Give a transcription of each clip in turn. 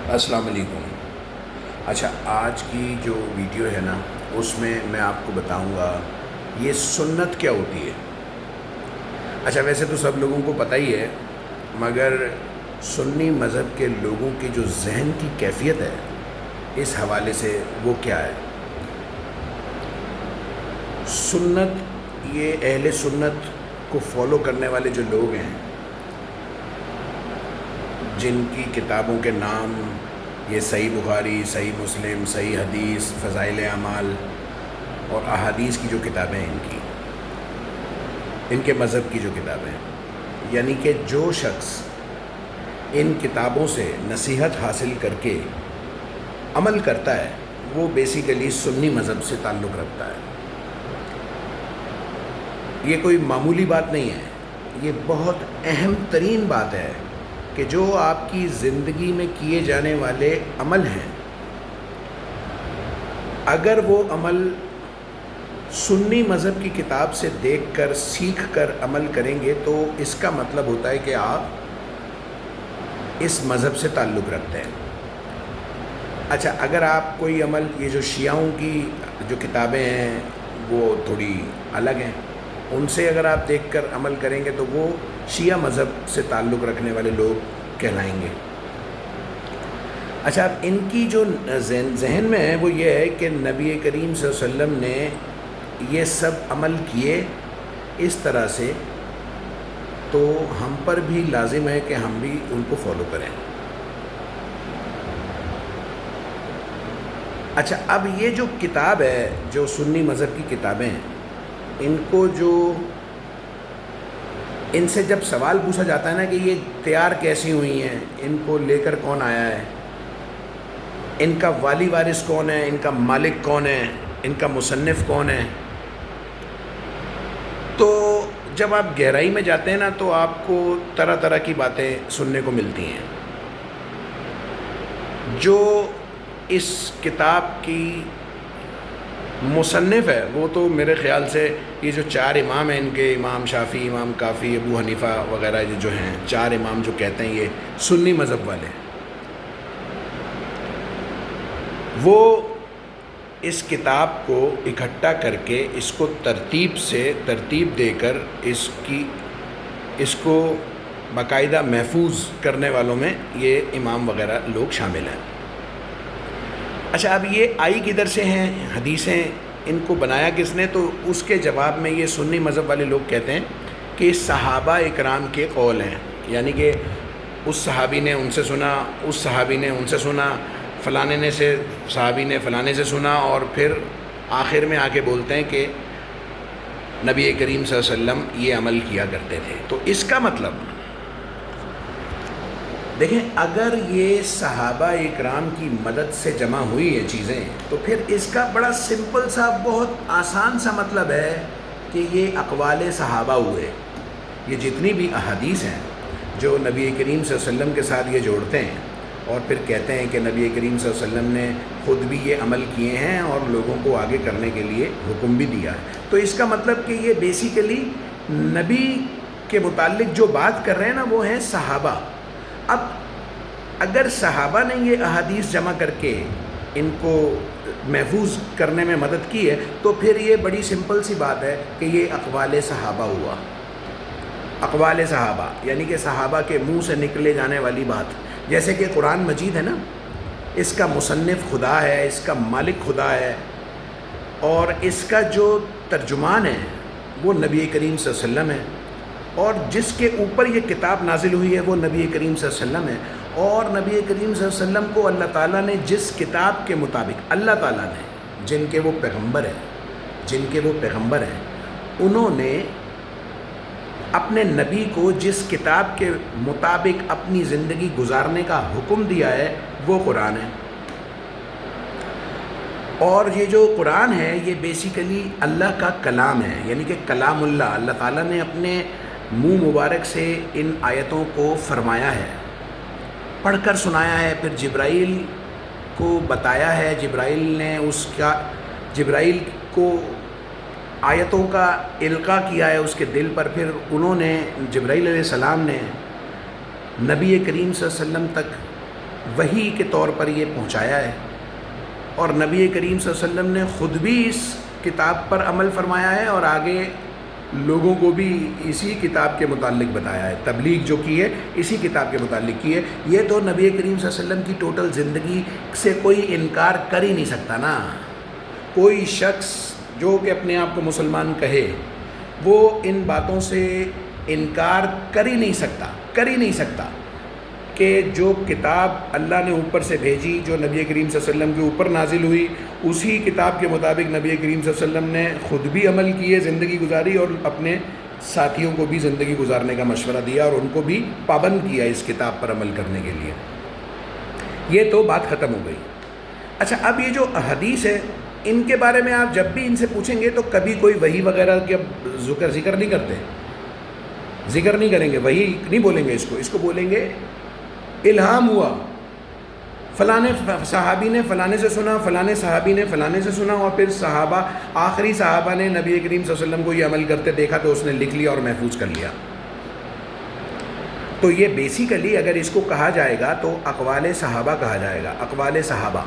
السلام علیکم۔ اچھا، آج کی جو ویڈیو ہے نا، اس میں میں آپ کو بتاؤں گا یہ سنت کیا ہوتی ہے۔ اچھا، ویسے تو سب لوگوں کو پتہ ہی ہے، مگر سنی مذہب کے لوگوں کی جو ذہن کی کیفیت ہے اس حوالے سے وہ کیا ہے۔ سنت، یہ اہل سنت کو فالو کرنے والے جو لوگ ہیں، جن کی کتابوں کے نام یہ صحیح بخاری، صحیح مسلم، صحیح حدیث، فضائل اعمال اور احادیث کی جو کتابیں ہیں ان کے مذہب کی جو کتابیں ہیں، یعنی کہ جو شخص ان کتابوں سے نصیحت حاصل کر کے عمل کرتا ہے وہ بیسیکلی سنی مذہب سے تعلق رکھتا ہے۔ یہ کوئی معمولی بات نہیں ہے، یہ بہت اہم ترین بات ہے کہ جو آپ کی زندگی میں کیے جانے والے عمل ہیں، اگر وہ عمل سنی مذہب کی کتاب سے دیکھ کر سیکھ کر عمل کریں گے تو اس کا مطلب ہوتا ہے کہ آپ اس مذہب سے تعلق رکھتے ہیں۔ اچھا، اگر آپ کوئی عمل، یہ جو شیعوں کی جو کتابیں ہیں وہ تھوڑی الگ ہیں، ان سے اگر آپ دیکھ کر عمل کریں گے تو وہ شیعہ مذہب سے تعلق رکھنے والے لوگ کہلائیں گے۔ اچھا، اب ان کی جو ذہن میں ہے وہ یہ ہے کہ نبی کریم صلی اللہ علیہ وسلم نے یہ سب عمل کیے اس طرح سے، تو ہم پر بھی لازم ہے کہ ہم بھی ان کو فالو کریں۔ اچھا، اب یہ جو کتاب ہے، جو سنی مذہب کی کتابیں ہیں، ان کو جو ان سے جب سوال پوچھا جاتا ہے نا کہ یہ تیار کیسی ہوئی ہیں، ان کو لے کر کون آیا ہے، ان کا والی وارث کون ہے، ان کا مالک کون ہے، ان کا مصنف کون ہے، تو جب آپ گہرائی میں جاتے ہیں نا تو آپ کو طرح طرح کی باتیں سننے کو ملتی ہیں۔ جو اس کتاب کی مصنف ہے وہ تو میرے خیال سے یہ جو چار امام ہیں، ان کے امام شافعی، امام کافی، ابو حنیفہ وغیرہ جو ہیں، چار امام جو کہتے ہیں یہ سنی مذہب والے، وہ اس کتاب کو اکٹھا کر کے اس کو ترتیب دے کر اس کو باقاعدہ محفوظ کرنے والوں میں یہ امام وغیرہ لوگ شامل ہیں۔ اچھا، اب یہ آئی کدھر سے ہیں حدیثیں، ان کو بنایا کس نے؟ تو اس کے جواب میں یہ سنی مذہب والے لوگ کہتے ہیں کہ صحابہ اکرام کے قول ہیں، یعنی کہ اس صحابی نے ان سے سنا، اس صحابی نے ان سے سنا، فلانے نے سے صحابی نے فلانے سے سنا، اور پھر آخر میں آ کے بولتے ہیں کہ نبی کریم صلی اللہ علیہ وسلم یہ عمل کیا کرتے تھے۔ تو اس کا مطلب دیکھیں، اگر یہ صحابہ اکرام کی مدد سے جمع ہوئی یہ چیزیں تو پھر اس کا بڑا سمپل سا، بہت آسان سا مطلب ہے کہ یہ اقوال صحابہ ہوئے۔ یہ جتنی بھی احادیث ہیں جو نبی کریم صلی اللہ علیہ وسلم کے ساتھ یہ جوڑتے ہیں اور پھر کہتے ہیں کہ نبی کریم صلی اللہ علیہ وسلم نے خود بھی یہ عمل کیے ہیں اور لوگوں کو آگے کرنے کے لیے حکم بھی دیا ہے، تو اس کا مطلب کہ یہ بیسیکلی نبی کے متعلق جو بات کر رہے ہیں نا وہ ہیں صحابہ۔ اب اگر صحابہ نے یہ احادیث جمع کر کے ان کو محفوظ کرنے میں مدد کی ہے تو پھر یہ بڑی سمپل سی بات ہے کہ یہ اقوال صحابہ ہوا۔ اقوال صحابہ یعنی کہ صحابہ کے منہ سے نکلے جانے والی بات، جیسے کہ قرآن مجید ہے نا، اس کا مصنف خدا ہے، اس کا مالک خدا ہے، اور اس کا جو ترجمان ہے وہ نبی کریم صلی اللہ علیہ وسلم ہے، اور جس کے اوپر یہ کتاب نازل ہوئی ہے وہ نبی کریم صلی اللہ علیہ وسلم ہے، اور نبی کریم صلی اللہ علیہ وسلم کو اللہ تعالیٰ نے جس کتاب کے مطابق، اللہ تعالیٰ نے جن کے وہ پیغمبر ہیں انہوں نے اپنے نبی کو جس کتاب کے مطابق اپنی زندگی گزارنے کا حکم دیا ہے وہ قرآن ہے۔ اور یہ جو قرآن ہے یہ بیسیکلی اللہ کا کلام ہے، یعنی کہ کلام اللہ تعالیٰ نے اپنے منہ مبارک سے ان آیتوں کو فرمایا ہے، پڑھ کر سنایا ہے، پھر جبرائیل کو بتایا ہے، جبرائیل کو آیتوں کا القاء کیا ہے اس کے دل پر، پھر انہوں نے جبرائیل علیہ السلام نے نبی کریم صلی اللہ علیہ وسلم تک وحی کے طور پر یہ پہنچایا ہے، اور نبی کریم صلی اللہ علیہ وسلم نے خود بھی اس کتاب پر عمل فرمایا ہے اور آگے لوگوں کو بھی اسی کتاب کے متعلق بتایا ہے، تبلیغ جو کی ہے اسی کتاب کے متعلق کی ہے۔ یہ تو نبی کریم صلی اللہ علیہ وسلم کی ٹوٹل زندگی سے کوئی انکار کر ہی نہیں سکتا نا۔ کوئی شخص جو کہ اپنے آپ کو مسلمان کہے وہ ان باتوں سے انکار کر ہی نہیں سکتا کہ جو کتاب اللہ نے اوپر سے بھیجی، جو نبی کریم صلی اللہ علیہ وسلم کے اوپر نازل ہوئی، اسی کتاب کے مطابق نبی کریم صلی اللہ علیہ وسلم نے خود بھی عمل کیے، زندگی گزاری، اور اپنے ساتھیوں کو بھی زندگی گزارنے کا مشورہ دیا اور ان کو بھی پابند کیا اس کتاب پر عمل کرنے کے لیے۔ یہ تو بات ختم ہو گئی۔ اچھا، اب یہ جو احادیث ہے ان کے بارے میں آپ جب بھی ان سے پوچھیں گے تو کبھی کوئی وحی وغیرہ کے ذکر نہیں کرتے، ذکر نہیں کریں گے، وحی نہیں بولیں گے، اس کو بولیں گے الہام ہوا، فلانے صحابی نے فلانے سے سنا، فلانے صحابی نے فلانے سے سنا، اور پھر صحابہ، آخری صحابہ نے نبی کریم صلی اللہ علیہ وسلم کو یہ عمل کرتے دیکھا تو اس نے لکھ لیا اور محفوظ کر لیا۔ تو یہ بیسیکلی اگر اس کو کہا جائے گا تو اقوال صحابہ کہا جائے گا، اقوال صحابہ،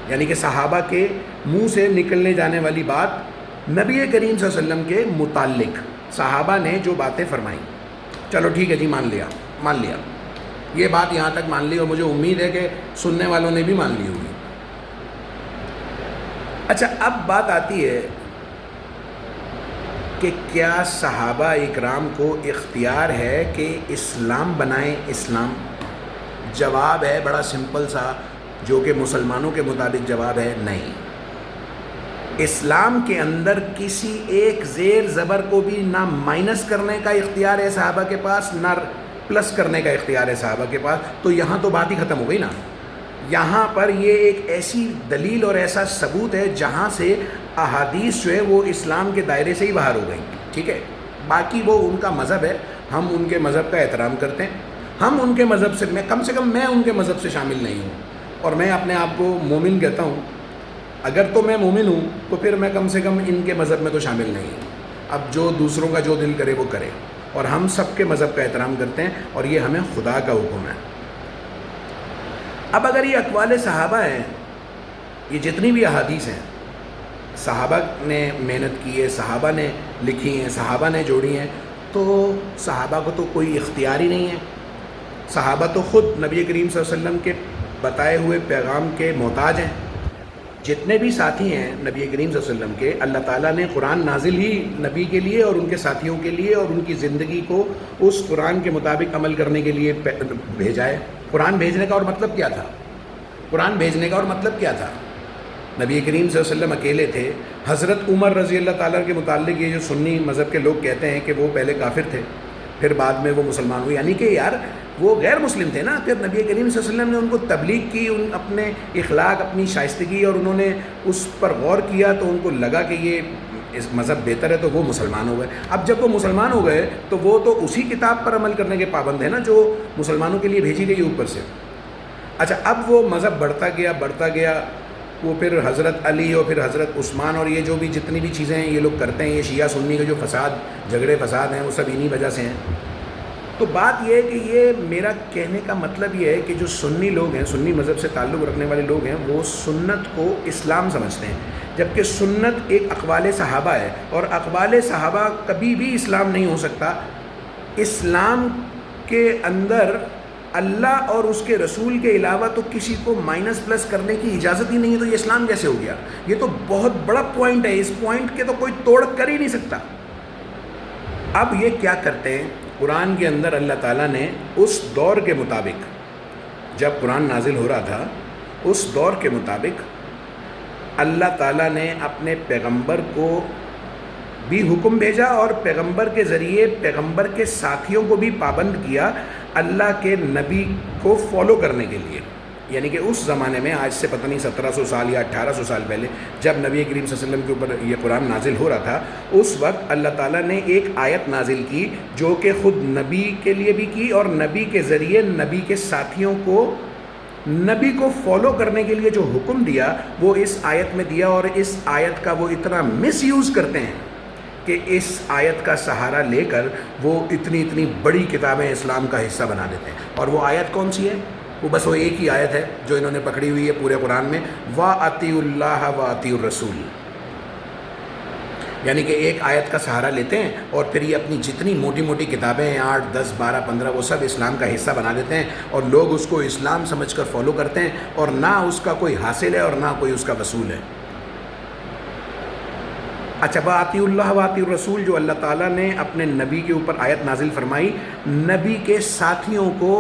یعنی کہ صحابہ کے منہ سے نکلنے جانے والی بات نبی کریم صلی اللہ علیہ وسلم کے متعلق صحابہ نے جو باتیں فرمائیں۔ چلو ٹھیک ہے جی، مان لیا، یہ بات یہاں تک مان لی، اور مجھے امید ہے کہ سننے والوں نے بھی مان لی ہوگی۔ اچھا، اب بات آتی ہے کہ کیا صحابہ اکرام کو اختیار ہے کہ اسلام بنائیں؟ اسلام جواب ہے بڑا سمپل سا، جو کہ مسلمانوں کے مطابق جواب ہے نہیں۔ اسلام کے اندر کسی ایک زیر زبر کو بھی نہ مائنس کرنے کا اختیار ہے صحابہ کے پاس، نہ پلس کرنے کا اختیار ہے صحابہ کے پاس۔ تو یہاں تو بات ہی ختم ہو گئی نا۔ یہاں پر یہ ایک ایسی دلیل اور ایسا ثبوت ہے جہاں سے احادیث جو ہے وہ اسلام کے دائرے سے ہی باہر ہو گئی، ٹھیک ہے۔ باقی وہ ان کا مذہب ہے، ہم ان کے مذہب کا احترام کرتے ہیں، ہم ان کے مذہب سے، میں کم سے کم میں ان کے مذہب سے شامل نہیں ہوں، اور میں اپنے آپ کو مومن کہتا ہوں۔ اگر تو میں مومن ہوں تو پھر میں کم سے کم ان کے مذہب میں تو شامل نہیں ہوں۔ اب جو دوسروں کا جو دل کرے وہ کرے، اور ہم سب کے مذہب کا احترام کرتے ہیں، اور یہ ہمیں خدا کا حکم ہے۔ اب اگر یہ اقوال صحابہ ہیں، یہ جتنی بھی احادیث ہیں، صحابہ نے محنت کی ہے، صحابہ نے لکھی ہیں، صحابہ نے جوڑی ہیں، تو صحابہ کو تو کوئی اختیار ہی نہیں ہے۔ صحابہ تو خود نبی کریم صلی اللہ علیہ وسلم کے بتائے ہوئے پیغام کے محتاج ہیں۔ جتنے بھی ساتھی ہیں نبی کریم صلی اللہ علیہ وسلم کے، اللہ تعالیٰ نے قرآن نازل ہی نبی کے لیے اور ان کے ساتھیوں کے لیے اور ان کی زندگی کو اس قرآن کے مطابق عمل کرنے کے لیے بھیجا ہے۔ قرآن بھیجنے کا اور مطلب کیا تھا؟ قرآن بھیجنے کا اور مطلب کیا تھا؟ نبی کریم صلی اللہ علیہ وسلم اکیلے تھے۔ حضرت عمر رضی اللہ تعالیٰ کے متعلق یہ جو سنی مذہب کے لوگ کہتے ہیں کہ وہ پہلے کافر تھے، پھر بعد میں وہ مسلمان ہوئے، یعنی کہ یار وہ غیر مسلم تھے نا۔ پھر نبی کریم صلی اللہ علیہ وسلم نے ان کو تبلیغ کی، ان اپنے اخلاق، اپنی شائستگی، اور انہوں نے اس پر غور کیا تو ان کو لگا کہ یہ اس مذہب بہتر ہے، تو وہ مسلمان ہو گئے۔ اب جب وہ مسلمان ہو گئے تو وہ تو اسی کتاب پر عمل کرنے کے پابند ہیں نا جو مسلمانوں کے لیے بھیجی گئی اوپر سے۔ اچھا، اب وہ مذہب بڑھتا گیا، وہ پھر حضرت علی اور پھر حضرت عثمان اور یہ جو بھی جتنی بھی چیزیں ہیں یہ لوگ کرتے ہیں، یہ شیعہ سنی کے جو جھگڑے فساد ہیں وہ سب انہی وجہ سے ہیں۔ تو بات یہ ہے کہ یہ میرا کہنے کا مطلب یہ ہے کہ جو سنی لوگ ہیں، سنی مذہب سے تعلق رکھنے والے لوگ ہیں، وہ سنت کو اسلام سمجھتے ہیں، جبکہ سنت ایک اقوال صحابہ ہے، اور اقوال صحابہ کبھی بھی اسلام نہیں ہو سکتا۔ اسلام کے اندر اللہ اور اس کے رسول کے علاوہ تو کسی کو مائنس پلس کرنے کی اجازت ہی نہیں ہے، تو یہ اسلام کیسے ہو گیا؟ یہ تو بہت بڑا پوائنٹ ہے، اس پوائنٹ کے تو کوئی توڑ کر ہی نہیں سکتا۔ اب یہ کیا کرتے ہیں؟ قرآن کے اندر اللہ تعالیٰ نے اس دور کے مطابق، جب قرآن نازل ہو رہا تھا اس دور کے مطابق اللہ تعالیٰ نے اپنے پیغمبر کو بھی حکم بھیجا، اور پیغمبر کے ذریعے پیغمبر کے ساتھیوں کو بھی پابند کیا اللہ کے نبی کو فالو کرنے کے لیے۔ یعنی کہ اس زمانے میں، آج سے پتہ نہیں 1700 سال یا 1800 سال پہلے، جب نبی کریم صلی اللہ علیہ وسلم کے اوپر یہ قرآن نازل ہو رہا تھا، اس وقت اللہ تعالیٰ نے ایک آیت نازل کی جو کہ خود نبی کے لیے بھی کی، اور نبی کے ذریعے نبی کے ساتھیوں کو نبی کو فالو کرنے کے لیے جو حکم دیا وہ اس آیت میں دیا، اور اس آیت کا وہ اتنا مس یوز کرتے ہیں کہ اس آیت کا سہارا لے کر وہ اتنی بڑی کتابیں اسلام کا حصہ بنا دیتے ہیں۔ اور وہ آیت کون سی ہے؟ بس وہ ایک ہی آیت ہے جو انہوں نے پکڑی ہوئی ہے پورے قرآن میں، وَأَطِیعُوا اللَّهَ وَأَطِیعُوا الرَّسُولَ، یعنی کہ ایک آیت کا سہارا لیتے ہیں اور پھر یہ اپنی جتنی موٹی موٹی کتابیں ہیں 8 10 12 15 وہ سب اسلام کا حصہ بنا دیتے ہیں، اور لوگ اس کو اسلام سمجھ کر فالو کرتے ہیں، اور نہ اس کا کوئی حاصل ہے اور نہ کوئی اس کا وصول ہے۔ اچھا، وَأَطِیعُوا اللَّهَ وَأَطِیعُوا الرَّسُولَ جو اللہ تعالیٰ نے اپنے نبی کے اوپر آیت نازل فرمائی، نبی کے ساتھیوں کو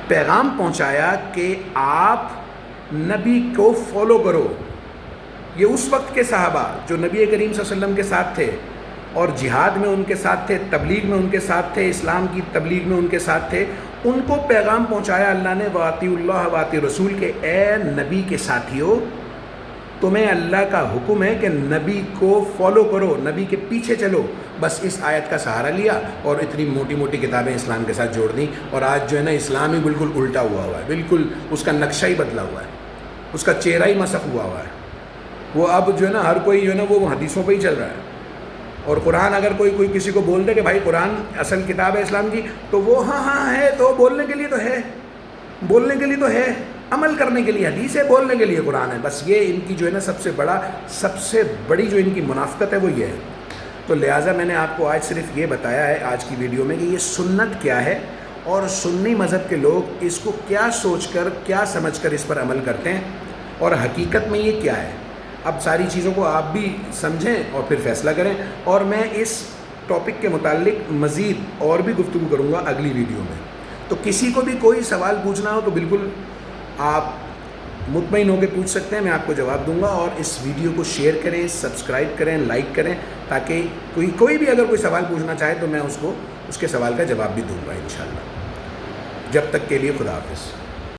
پیغام پہنچایا کہ آپ نبی کو فالو کرو۔ یہ اس وقت کے صحابہ جو نبی کریم صلی اللہ علیہ وسلم کے ساتھ تھے اور جہاد میں ان کے ساتھ تھے، تبلیغ میں ان کے ساتھ تھے، اسلام کی تبلیغ میں ان کے ساتھ تھے، ان کو پیغام پہنچایا اللہ نے وَأَطِیعُوا اللَّهَ وَأَطِیعُوا الرَّسُولَ کہ اے نبی کے ساتھیو، تمہیں اللہ کا حکم ہے کہ نبی کو فالو کرو، نبی کے پیچھے چلو۔ بس اس آیت کا سہارا لیا اور اتنی موٹی موٹی کتابیں اسلام کے ساتھ جوڑ دیں، اور آج جو ہے نا اسلام ہی بالکل الٹا ہوا ہے، بالکل اس کا نقشہ ہی بدلا ہوا ہے، اس کا چہرہ ہی مسخ ہوا ہے۔ وہ اب جو ہے نا ہر کوئی جو ہے نا وہ حدیثوں پہ ہی چل رہا ہے، اور قرآن اگر کوئی کسی کو بول دے کہ بھائی قرآن اصل کتاب ہے اسلام کی، تو وہ ہاں ہے، تو بولنے کے لیے تو ہے، بولنے کے لیے تو ہے، عمل کرنے کے لیے حدیث ہے، بولنے کے لیے قرآن ہے۔ بس یہ ان کی جو ہے نا سب سے بڑی جو ان کی منافقت ہے وہ یہ ہے۔ تو لہٰذا میں نے آپ کو آج صرف یہ بتایا ہے آج کی ویڈیو میں کہ یہ سنت کیا ہے، اور سنی مذہب کے لوگ اس کو کیا سوچ کر، کیا سمجھ کر اس پر عمل کرتے ہیں، اور حقیقت میں یہ کیا ہے۔ اب ساری چیزوں کو آپ بھی سمجھیں اور پھر فیصلہ کریں، اور میں اس ٹاپک کے متعلق مزید اور بھی گفتگو کروں گا اگلی ویڈیو میں۔ تو کسی کو بھی کوئی سوال پوچھنا ہو تو بالکل آپ مطمئن ہو کے پوچھ سکتے ہیں، میں آپ کو جواب دوں گا۔ اور اس ویڈیو کو شیئر کریں، سبسکرائب کریں، لائک کریں، تاکہ کوئی بھی اگر کوئی سوال پوچھنا چاہے تو میں اس کے سوال کا جواب بھی دوں گا انشاءاللہ۔ جب تک کے لیے خدا حافظ۔